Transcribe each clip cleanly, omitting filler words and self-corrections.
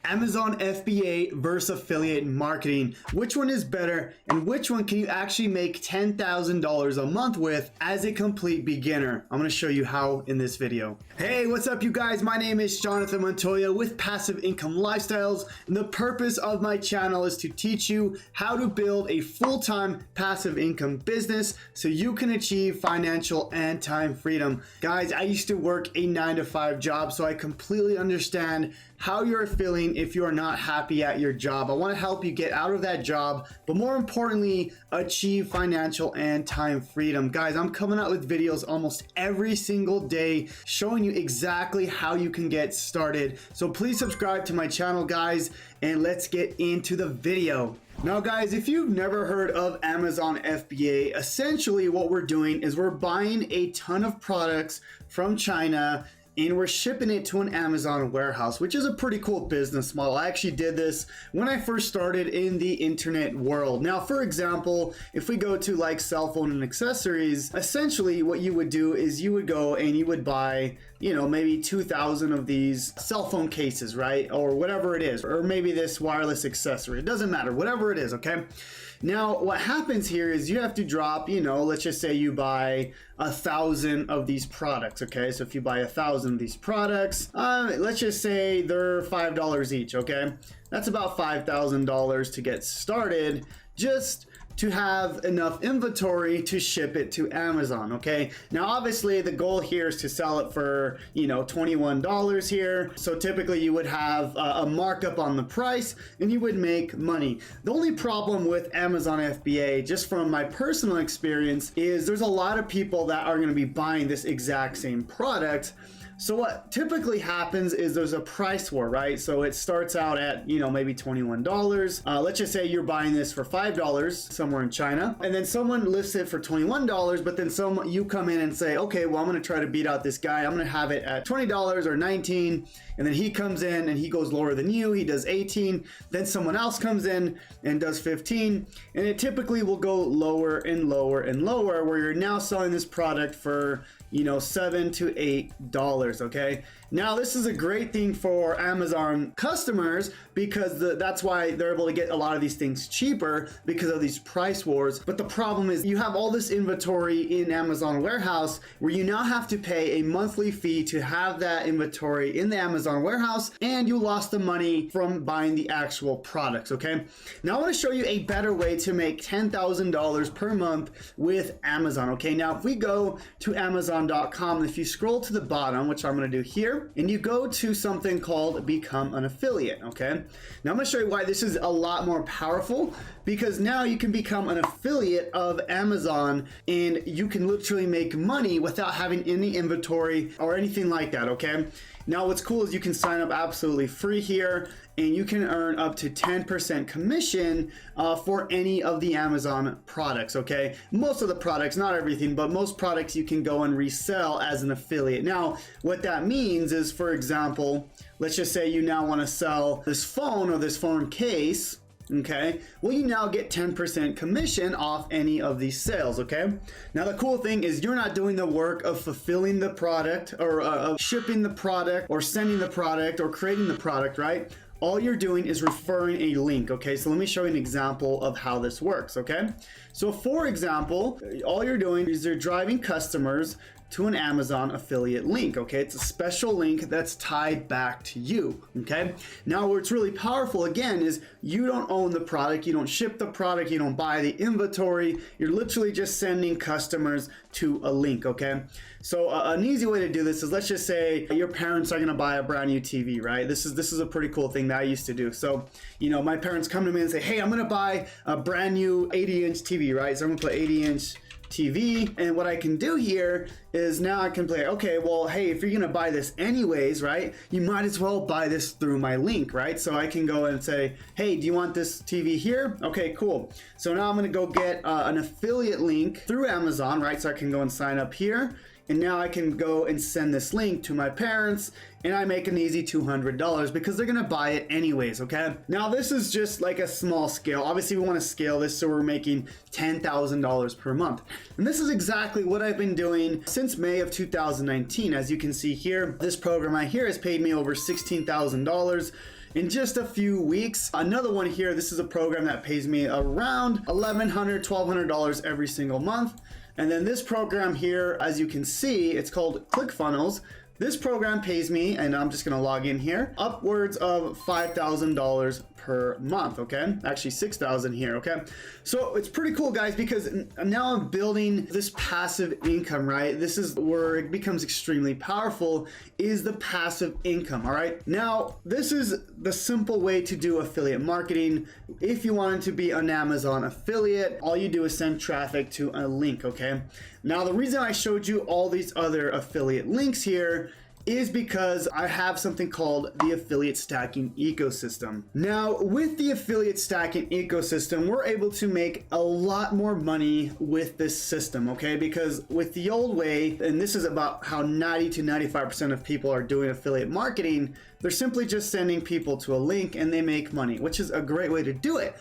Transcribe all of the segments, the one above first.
Amazon FBA versus affiliate marketing. Which one is better and which one can you actually make $10,000 a month with as a complete beginner? I'm going to show you how in this video. Hey, what's up you guys? My name is Jonathan Montoya with Passive Income Lifestyles, and the purpose of my channel is to teach you how to build a full-time passive income business so you can achieve financial and time freedom. Guys, I used to work a 9-to-5 job, so I completely understand how you're feeling if you're not happy at your job. I want to help you get out of that job, but more importantly, achieve financial and time freedom. Guys, I'm coming out with videos almost every single day showing you exactly how you can get started. So please subscribe to my channel, guys, and let's get into the video. Now guys, if you've never heard of Amazon FBA, essentially what we're doing is we're buying a ton of products from China and we're shipping it to an Amazon warehouse, which is a pretty cool business model. I actually did this when I first started in the internet world. Now, for example, if we go to like cell phone and accessories, essentially what you would do is you would go and you would buy, you know, maybe 2,000 of these cell phone cases, right? Or whatever it is, or maybe this wireless accessory. It doesn't matter, whatever it is, okay? Now, what happens here is you have to drop, you know, let's just say you buy 1,000 of these products, okay? So if you buy 1,000 of these products, let's just say they're $5 each, okay? That's about $5,000 to get started, just to have enough inventory to ship it to Amazon, okay? Now, obviously, the goal here is to sell it for, you know, $21 here. So typically you would have a markup on the price and you would make money. The only problem with Amazon FBA, just from my personal experience, is there's a lot of people that are gonna be buying this exact same product. So what typically happens is there's a price war, right? So it starts out at, you know, maybe $21. Let's just say you're buying this for $5 somewhere in China, and then someone lists it for $21, but then you come in and say, okay, well, I'm gonna try to beat out this guy. I'm gonna have it at $20 or $19, and then he comes in and he goes lower than you, he does 18, then someone else comes in and does 15, and it typically will go lower and lower and lower, where you're now selling this product for, you know, $7 to $8, okay? Now, this is a great thing for Amazon customers because that's why they're able to get a lot of these things cheaper because of these price wars. But the problem is you have all this inventory in Amazon warehouse where you now have to pay a monthly fee to have that inventory in the Amazon warehouse, and you lost the money from buying the actual products, okay? Now, I want to show you a better way to make $10,000 per month with Amazon, okay? Now, if we go to Amazon.com, if you scroll to the bottom, which I'm going to do here, and you go to something called Become an Affiliate, okay? Now I'm going to show you why this is a lot more powerful, because now you can become an affiliate of Amazon and you can literally make money without having any inventory or anything like that, okay? Now what's cool is you can sign up absolutely free here, and you can earn up to 10% commission for any of the Amazon products, okay? Most of the products, not everything, but most products you can go and resell as an affiliate. Now, what that means is, for example, let's just say you now wanna sell this phone or this phone case, okay? Well, you now get 10% commission off any of these sales, okay? Now, the cool thing is you're not doing the work of fulfilling the product or of shipping the product or sending the product or creating the product, right? All you're doing is referring a link, okay? So let me show you an example of how this works, okay? So for example, all you're doing is you're driving customers to an Amazon affiliate link, okay? It's a special link that's tied back to you, okay? Now, what's really powerful, again, is you don't own the product, you don't ship the product, you don't buy the inventory, you're literally just sending customers to a link, okay? So an easy way to do this is, let's just say your parents are gonna buy a brand new TV, right? This is a pretty cool thing that I used to do. So, you know, my parents come to me and say, hey, I'm gonna buy a brand new 80-inch TV, right? So I'm gonna put 80-inch TV, and what I can do here is now I can play, okay, well, hey, if you're gonna buy this anyways, right, you might as well buy this through my link, right? So I can go and say, hey, do you want this TV here? Okay, cool. So now I'm gonna go get an affiliate link through Amazon, right? So I can go and sign up here, and now I can go and send this link to my parents, and I make an easy $200 because they're gonna buy it anyways, okay? Now this is just like a small scale. Obviously we wanna scale this so we're making $10,000 per month. And this is exactly what I've been doing since May of 2019. As you can see here, this program right here has paid me over $16,000 in just a few weeks. Another one here, this is a program that pays me around $1,100, $1,200 every single month. And then this program here, as you can see, it's called ClickFunnels. This program pays me, and I'm just gonna log in here, upwards of $5,000 per month, okay? Actually $6,000 here, okay? So it's pretty cool, guys, because now I'm building this passive income, right? This is where it becomes extremely powerful, is the passive income, all right? Now, this is the simple way to do affiliate marketing. If you wanted to be an Amazon affiliate, all you do is send traffic to a link, okay? Now, the reason I showed you all these other affiliate links here is because I have something called the affiliate stacking ecosystem. Now, with the affiliate stacking ecosystem, we're able to make a lot more money with this system, okay? Because with the old way, and this is about how 90 to 95% of people are doing affiliate marketing, they're simply just sending people to a link and they make money, which is a great way to do it.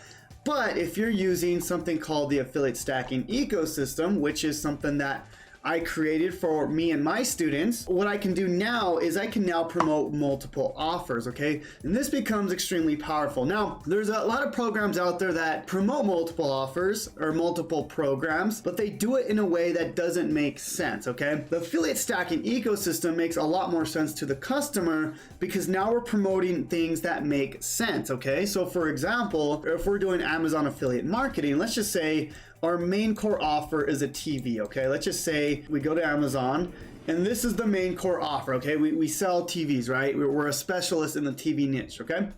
But if you're using something called the affiliate stacking ecosystem, which is something that I created for me and my students, what I can do now is I can now promote multiple offers, okay? And this becomes extremely powerful. Now, there's a lot of programs out there that promote multiple offers or multiple programs, but they do it in a way that doesn't make sense, okay? The affiliate stacking ecosystem makes a lot more sense to the customer because now we're promoting things that make sense, okay? So for example, if we're doing Amazon affiliate marketing, let's just say our main core offer is a TV, okay? Let's just say we go to Amazon and this is the main core offer, okay? We sell TVs, right? We're a specialist in the TV niche, okay?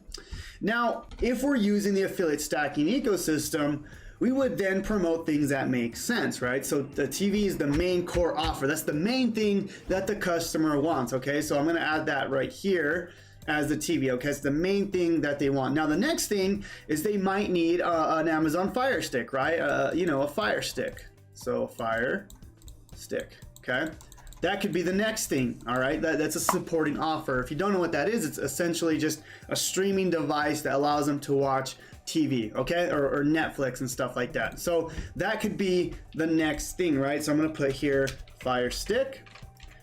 Now, if we're using the affiliate stacking ecosystem, we would then promote things that make sense, right? So the TV is the main core offer. That's the main thing that the customer wants, okay? So I'm gonna add that right here as the TV, okay? It's the main thing that they want. Now, the next thing is they might need an Amazon Fire Stick, right? You know, a Fire Stick. So Fire Stick, okay? That could be the next thing, all right? That's a supporting offer. If you don't know what that is, it's essentially just a streaming device that allows them to watch TV, okay? Or Netflix and stuff like that. So that could be the next thing, right? So I'm gonna put here Fire Stick.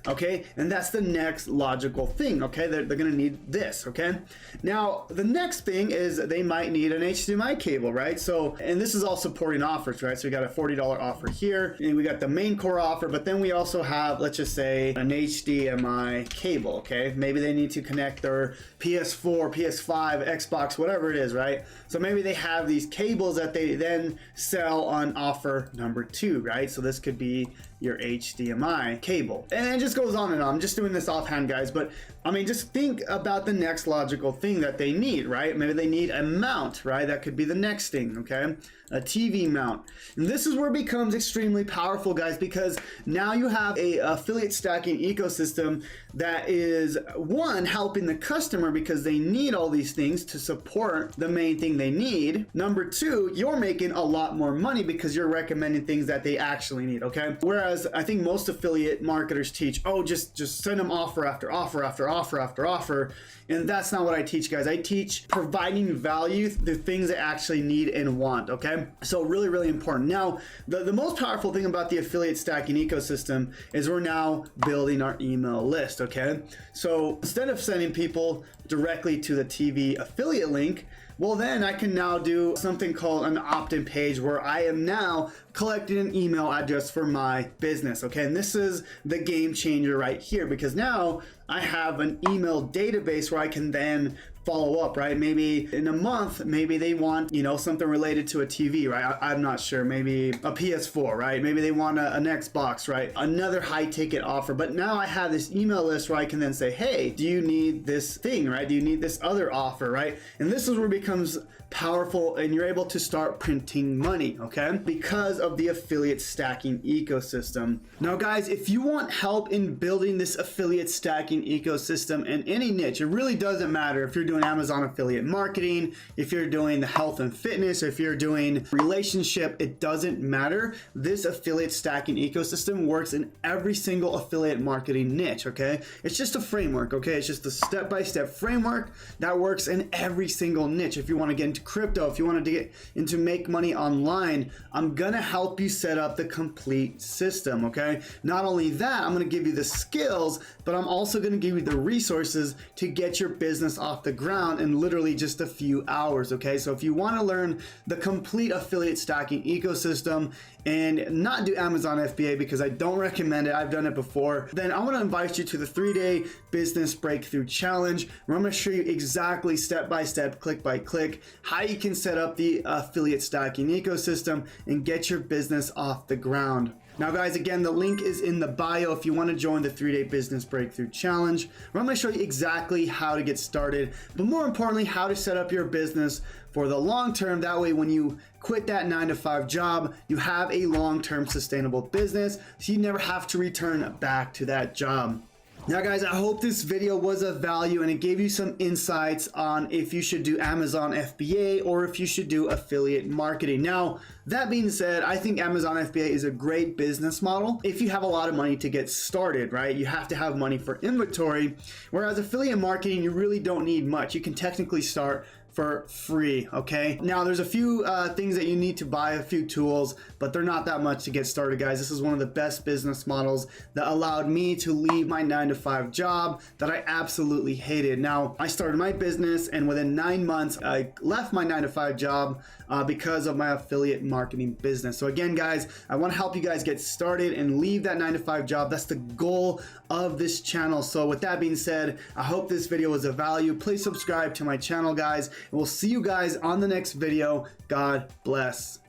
Okay, and that's the next logical thing, okay? They're gonna need this, okay? Now, the next thing is they might need an HDMI cable, right? So, and this is all supporting offers, right? So we got a $40 offer here, and we got the main core offer, but then we also have, let's just say, an HDMI cable, okay? Maybe they need to connect their PS4, PS5, Xbox, whatever it is, right? So maybe they have these cables that they then sell on offer number 2, right? So this could be your HDMI cable. And it just goes on and on. I'm just doing this offhand, guys, but I mean, just think about the next logical thing that they need, right? Maybe they need a mount, right? That could be the next thing, okay? A TV mount. And this is where it becomes extremely powerful, guys, because now you have a affiliate stacking ecosystem that is, one, helping the customer because they need all these things to support the main thing they need. Number 2, you're making a lot more money because you're recommending things that they actually need, okay? Whereas I think most affiliate marketers teach, oh, just send them offer after offer after offer after offer. And that's not what I teach, guys. I teach providing value, the things they actually need and want, okay? So really, really important. Now, the most powerful thing about the affiliate stacking ecosystem is we're now building our email list, okay? So instead of sending people directly to the TV affiliate link, well, then I can now do something called an opt-in page where I am now collecting an email address for my business, okay? And this is the game changer right here because now I have an email database where I can then follow up, right? Maybe in a month, maybe they want, you know, something related to a TV, right? I'm not sure, maybe a PS4, right? Maybe they want an Xbox, right? Another high ticket offer. But now I have this email list where I can then say, hey, do you need this thing, right? Do you need this other offer, right? And this is where it becomes powerful and you're able to start printing money, okay? Because of the affiliate stacking ecosystem. Now, guys, if you want help in building this affiliate stacking ecosystem in any niche, it really doesn't matter if you're doing Amazon affiliate marketing, if you're doing the health and fitness, if you're doing relationship, it doesn't matter. This affiliate stacking ecosystem works in every single affiliate marketing niche, okay? It's just a framework, okay? It's just a step-by-step framework that works in every single niche. If you want to get into crypto, if you want to get into make money online, I'm gonna help you set up the complete system, okay? Not only that, I'm gonna give you the skills, but I'm also gonna give you the resources to get your business off the ground. ground in literally just a few hours. Okay, so if you want to learn the complete affiliate stacking ecosystem and not do Amazon FBA, because I don't recommend it, I've done it before, then I want to invite you to the 3-day business breakthrough challenge, where I'm going to show you exactly step by step, click by click, how you can set up the affiliate stacking ecosystem and get your business off the ground. Now guys, again, the link is in the bio if you want to join the 3-day business breakthrough challenge, where I'm going to show you exactly how to get started, but more importantly, how to set up your business for the long term. That way, when you quit that 9-to-5 job, you have a long-term sustainable business, so you never have to return back to that job. Now guys, I hope this video was of value and it gave you some insights on if you should do Amazon FBA or if you should do affiliate marketing. Now, that being said, I think Amazon FBA is a great business model if you have a lot of money to get started, right? You have to have money for inventory, whereas affiliate marketing, you really don't need much. You can technically start for free, okay? Now, there's a few things that you need to buy, a few tools, but they're not that much to get started, guys. This is one of the best business models that allowed me to leave my 9-to-5 job that I absolutely hated. Now, I started my business, and within 9 months, I left my 9-to-5 job because of my affiliate marketing business. So again, guys, I want to help you guys get started and leave that 9-to-5 job. That's the goal of this channel. So with that being said, I hope this video was of value. Please subscribe to my channel, guys. And we'll see you guys on the next video. God bless.